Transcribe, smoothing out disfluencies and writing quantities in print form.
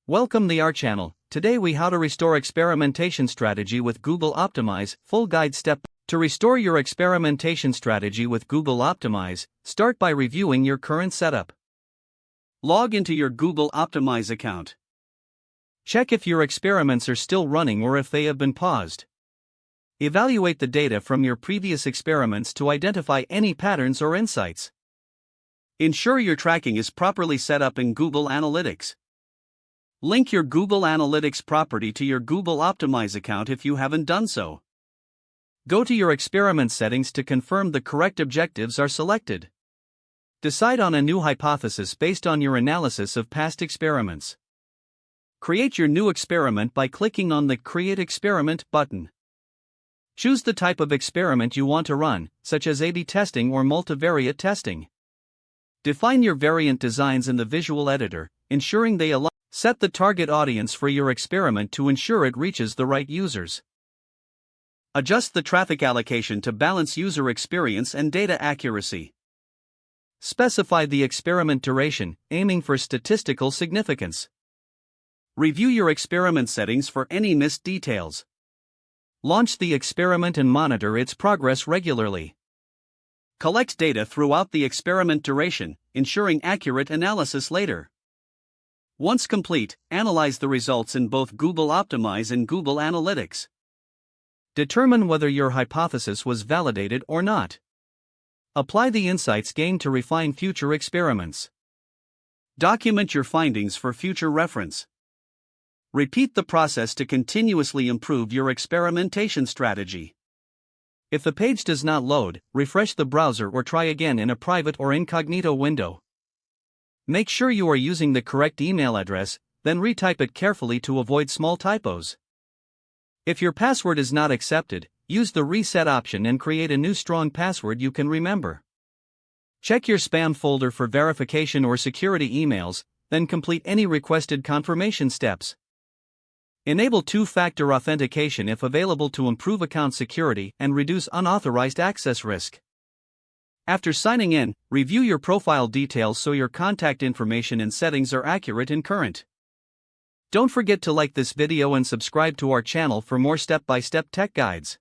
Welcome to our channel. Today we how to restore experimentation strategy with Google Optimize, full guide step. To restore your experimentation strategy with Google Optimize, start by reviewing your current setup. Log into your Google Optimize account. Check if your experiments are still running or if they have been paused. Evaluate the data from your previous experiments to identify any patterns or insights. Ensure your tracking is properly set up in Google Analytics. Link your Google Analytics property to your Google Optimize account if you haven't done so. Go to your experiment settings to confirm the correct objectives are selected. Decide on a new hypothesis based on your analysis of past experiments. Create your new experiment by clicking on the Create Experiment button. Choose the type of experiment you want to run, such as A/B testing or multivariate testing. Define your variant designs in the visual editor, ensuring they align. Set the target audience for your experiment to ensure it reaches the right users. Adjust the traffic allocation to balance user experience and data accuracy. Specify the experiment duration, aiming for statistical significance. Review your experiment settings for any missed details. Launch the experiment and monitor its progress regularly. Collect data throughout the experiment duration, ensuring accurate analysis later. Once complete, analyze the results in both Google Optimize and Google Analytics. Determine whether your hypothesis was validated or not. Apply the insights gained to refine future experiments. Document your findings for future reference. Repeat the process to continuously improve your experimentation strategy. If the page does not load, refresh the browser or try again in a private or incognito window. Make sure you are using the correct email address, then retype it carefully to avoid small typos. If your password is not accepted, use the reset option and create a new strong password you can remember. Check your spam folder for verification or security emails, then complete any requested confirmation steps. Enable two-factor authentication if available to improve account security and reduce unauthorized access risk. After signing in, review your profile details so your contact information and settings are accurate and current. Don't forget to like this video and subscribe to our channel for more step-by-step tech guides.